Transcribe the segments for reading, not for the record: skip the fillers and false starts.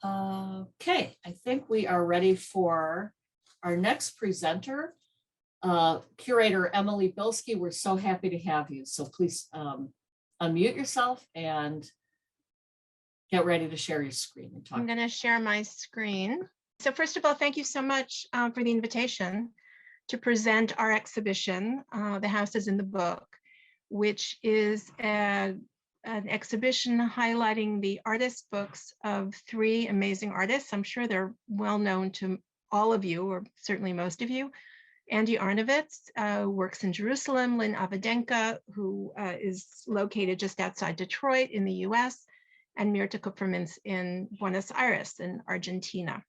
Okay, I think we are ready for our next presenter, curator Emily Bilski. We're so happy to have you. So please unmute yourself and get ready to share your screen and talk. I'm going to share my screen. So first of all, thank you so much for the invitation to present our exhibition, The House is in the Book, which is an exhibition highlighting the artist books of three amazing artists. I'm sure they're well known to all of you, or certainly most of you. Andy Arnovitz works in Jerusalem, Lynn Avadenka, who is located just outside Detroit in the US, and Mirta Kupfermans in Buenos Aires in Argentina.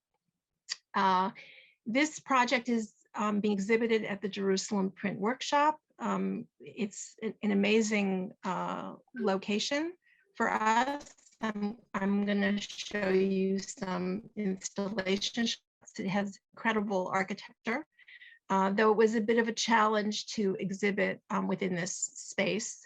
This project is being exhibited at the Jerusalem Print Workshop. It's an amazing location for us. I'm going to show you some installation shots. It has incredible architecture, though it was a bit of a challenge to exhibit within this space.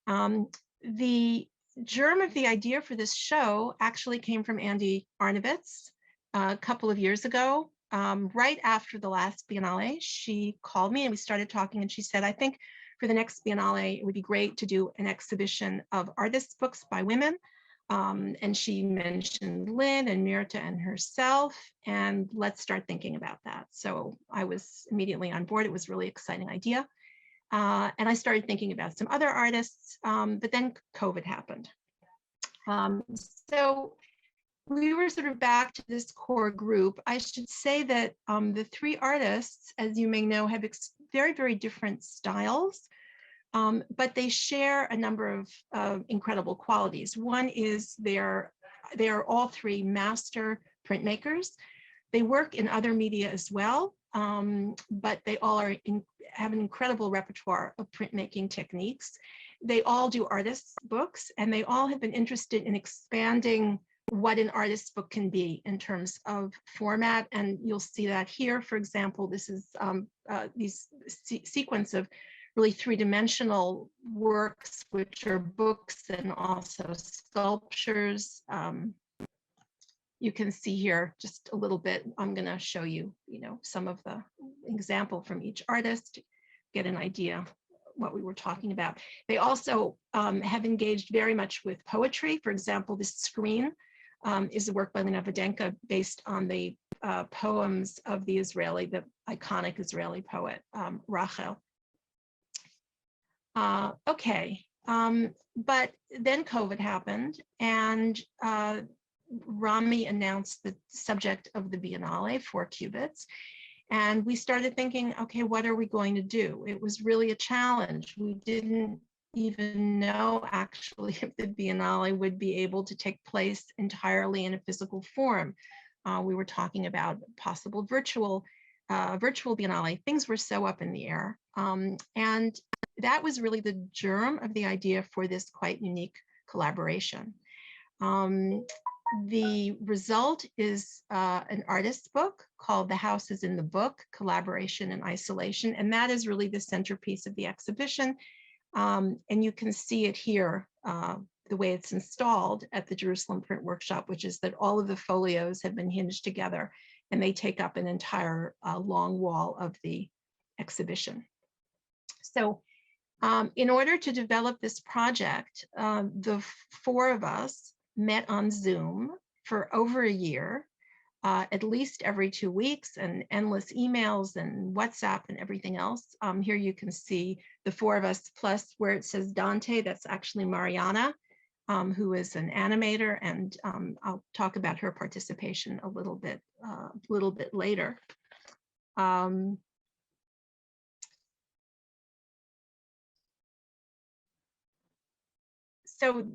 The germ of the idea for this show actually came from Andy Arnovitz a couple of years ago. Right after the last Biennale, she called me and we started talking, and she said, I think for the next Biennale, it would be great to do an exhibition of artists' books by women. And she mentioned Lynn and Mirta and herself, and let's start thinking about that. So I was immediately on board. It was a really exciting idea. And I started thinking about some other artists, but then COVID happened. So we were sort of back to this core group. I should say that the three artists, as you may know, have very, very different styles, but they share a number of incredible qualities. One is they are all three master printmakers. They work in other media as well, but they all have an incredible repertoire of printmaking techniques. They all do artists' books, and they all have been interested in expanding what an artist's book can be in terms of format. And you'll see that here, for example, this is these sequence of really three-dimensional works, which are books and also sculptures. You can see here just a little bit. I'm going to show you, some of the example from each artist to get an idea what we were talking about. They also have engaged very much with poetry. For example, this screen is a work by Lina Vadenka based on the poems of the iconic Israeli poet, Rachel. Okay, but then COVID happened, and Rami announced the subject of the Biennale, 4 Cubits, and we started thinking, okay, what are we going to do? It was really a challenge. We didn't even know actually if the Biennale would be able to take place entirely in a physical form. We were talking about possible virtual Biennale. Things were so up in the air. And that was really the germ of the idea for this quite unique collaboration. The result is an artist's book called The House is in the Book, Collaboration and Isolation. And that is really the centerpiece of the exhibition. And you can see it here, the way it's installed at the Jerusalem Print Workshop, which is that all of the folios have been hinged together and they take up an entire long wall of the exhibition. So in order to develop this project, the 4 of us met on Zoom for over a year, at least every 2 weeks, and endless emails and WhatsApp and everything else. Here you can see the 4 of us, plus where it says Dante, that's actually Mariana, who is an animator, and I'll talk about her participation a little bit later. So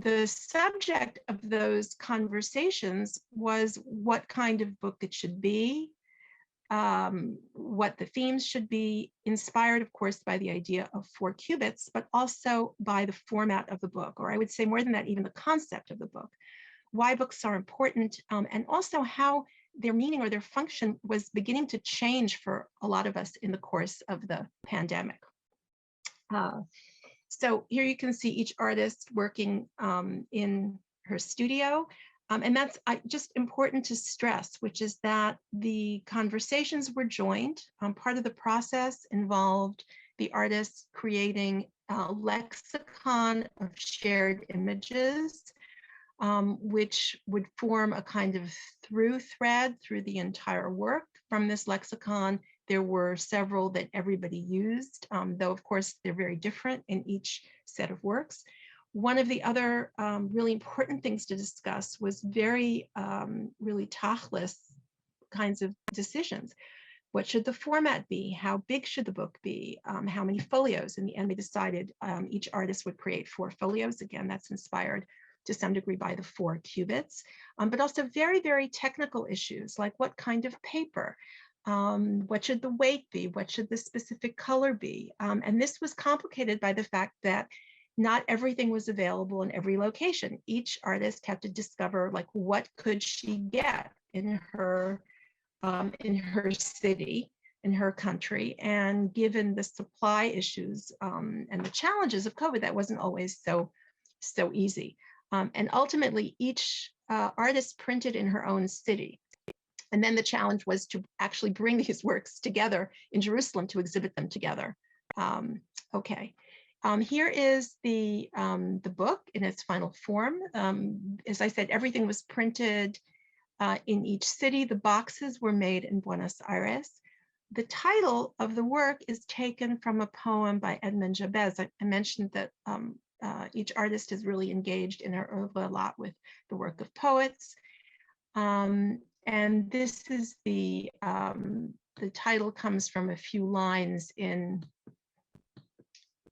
the subject of those conversations was what kind of book it should be, what the themes should be, inspired, of course, by the idea of 4 cubits, but also by the format of the book, or I would say more than that, even the concept of the book, why books are important, and also how their meaning or their function was beginning to change for a lot of us in the course of the pandemic. So here you can see each artist working in her studio. And that's just important to stress, which is that the conversations were joined. Part of the process involved the artists creating a lexicon of shared images, which would form a kind of through thread through the entire work. From this lexicon, there were several that everybody used, though of course they're very different in each set of works. One of the other really important things to discuss was very really tachlis kinds of decisions. What should the format be? How big should the book be? How many folios? In the end, we decided each artist would create 4 folios. Again, that's inspired to some degree by the 4 cubits, but also very, very technical issues like what kind of paper, what should the weight be? What should the specific color be? And this was complicated by the fact that not everything was available in every location. Each artist had to discover like what could she get in her city, in her country, and given the supply issues and the challenges of COVID, that wasn't always so easy. And ultimately, each artist printed in her own city. And then the challenge was to actually bring these works together in Jerusalem to exhibit them together. Okay. Here is the book in its final form. As I said, everything was printed in each city. The boxes were made in Buenos Aires. The title of the work is taken from a poem by Edmond Jabez. I mentioned that each artist is really engaged in her oeuvre a lot with the work of poets. And this is the title comes from a few lines in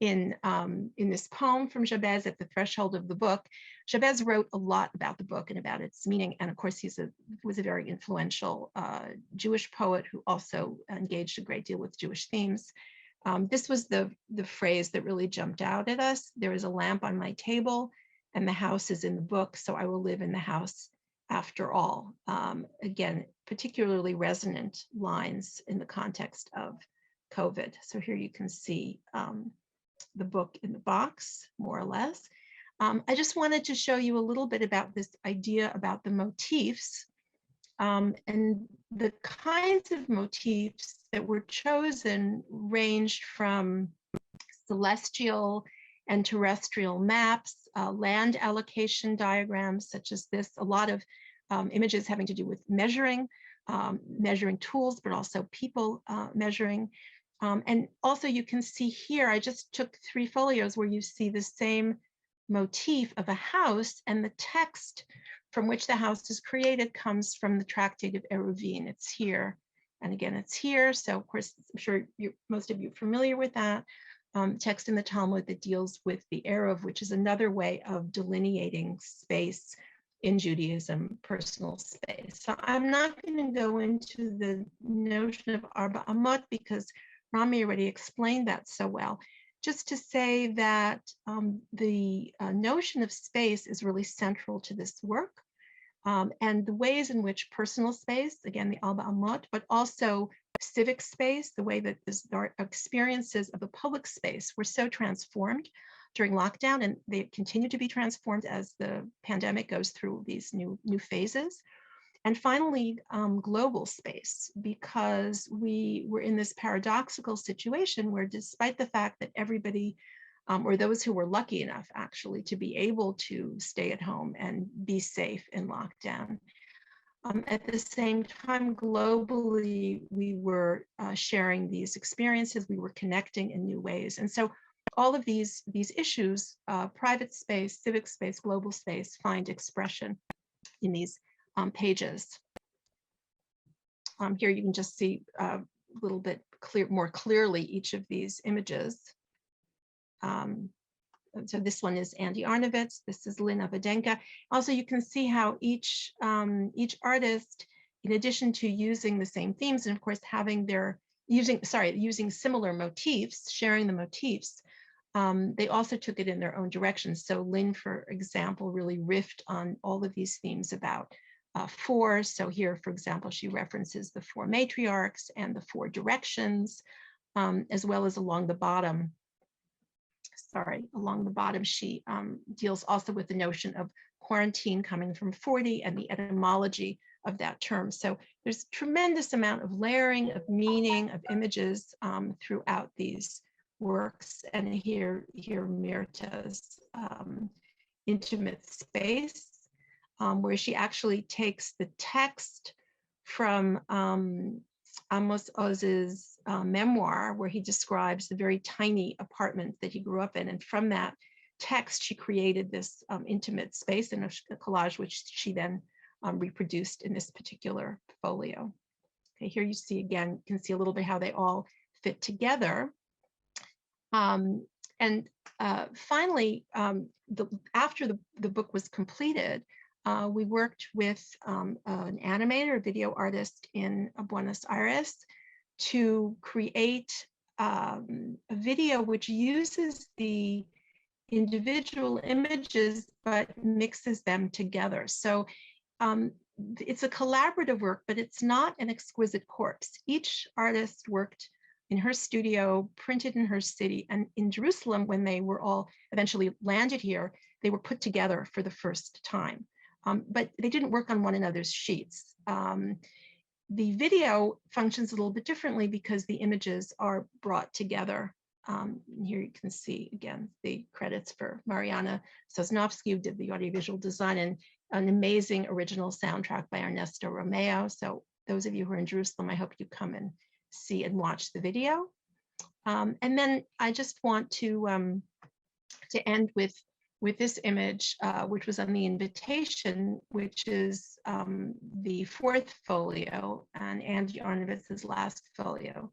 this poem from Jabez at the threshold of the book. Jabez wrote a lot about the book and about its meaning. And of course, he was a very influential Jewish poet who also engaged a great deal with Jewish themes. This was the phrase that really jumped out at us. There is a lamp on my table and the house is in the book, so I will live in the house after all. Again, particularly resonant lines in the context of COVID. So here you can see the book in the box, more or less. I just wanted to show you a little bit about this idea about the motifs and the kinds of motifs that were chosen ranged from celestial and terrestrial maps, land allocation diagrams such as this, a lot of images having to do with measuring tools, but also people measuring. And also you can see here, I just took 3 folios where you see the same motif of a house, and the text from which the house is created comes from the Tractate of Eruvin. It's here, and again, it's here. So of course, I'm sure most of you are familiar with that text in the Talmud that deals with the Eruv, which is another way of delineating space in Judaism, personal space. So I'm not going to go into the notion of Arba Amot because Rami already explained that so well. Just to say that the notion of space is really central to this work, and the ways in which personal space, again, the Arba Amot, but also civic space, the way that our experiences of the public space were so transformed during lockdown, and they continue to be transformed as the pandemic goes through these new phases. And finally, global space, because we were in this paradoxical situation where despite the fact that everybody, or those who were lucky enough actually to be able to stay at home and be safe in lockdown, at the same time, globally, we were sharing these experiences, we were connecting in new ways. And so all of these issues, private space, civic space, global space, find expression in these pages. Here you can just see a little bit more clearly each of these images. So this one is Andy Arnovitz, this is Lynn Avadenka. Also, you can see how each artist, in addition to using the same themes, and of course having using similar motifs, sharing the motifs, they also took it in their own directions. So Lynn, for example, really riffed on all of these themes about 4. So here, for example, she references the 4 matriarchs and the 4 directions, as well as along the bottom. She deals also with the notion of quarantine coming from 40 and the etymology of that term. So there's tremendous amount of layering, of meaning, of images throughout these works. And here Myrta's intimate space, where she actually takes the text from Amos Oz's memoir, where he describes the very tiny apartment that he grew up in. And from that text, she created this intimate space in a collage, which she then reproduced in this particular folio. Okay, here you see again, you can see a little bit how they all fit together. And finally, after the book was completed, we worked with an animator, a video artist in Buenos Aires to create a video which uses the individual images but mixes them together. So it's a collaborative work, but it's not an exquisite corpse. Each artist worked in her studio, printed in her city, and in Jerusalem, when they were all eventually landed here, they were put together for the first time. But they didn't work on one another's sheets. The video functions a little bit differently because the images are brought together. Here you can see, again, the credits for Mariana Sosnovsky, who did the audiovisual design, and an amazing original soundtrack by Ernesto Romeo. So those of you who are in Jerusalem, I hope you come and see and watch the video. And then I just want to end with this image, which was on the invitation, which is the fourth folio and Andy Arnovitz's last folio.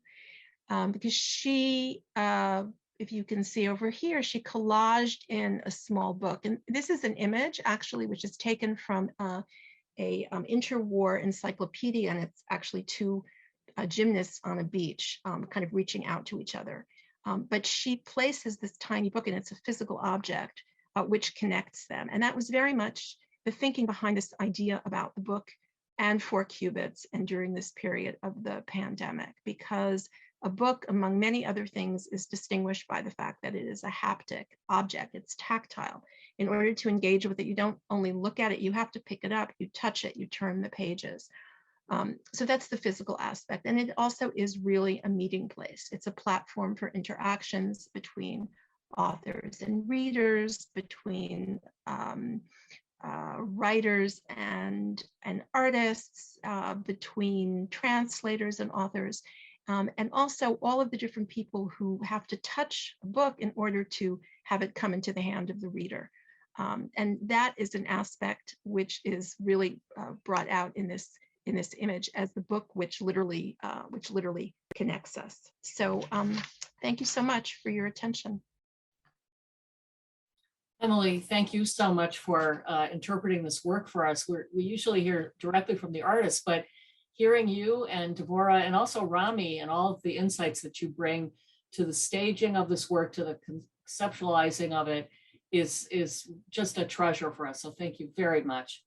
Because she, if you can see over here, she collaged in a small book. And this is an image actually, which is taken from a interwar encyclopedia, and it's actually two gymnasts on a beach, kind of reaching out to each other. But she places this tiny book, and it's a physical object, which connects them. And that was very much the thinking behind this idea about the book and 4 Cubits and during this period of the pandemic, because a book, among many other things, is distinguished by the fact that it is a haptic object. It's tactile. In order to engage with it, you don't only look at it, you have to pick it up, you touch it, you turn the pages. So that's the physical aspect. And it also is really a meeting place. It's a platform for interactions between authors and readers, between writers and artists, between translators and authors, and also all of the different people who have to touch a book in order to have it come into the hand of the reader. And that is an aspect which is really brought out in this image as the book which literally connects us. So thank you so much for your attention. Emily, thank you so much for interpreting this work for us. We usually hear directly from the artist, but hearing you and Devorah and also Rami and all of the insights that you bring to the staging of this work, to the conceptualizing of it, is just a treasure for us. So thank you very much.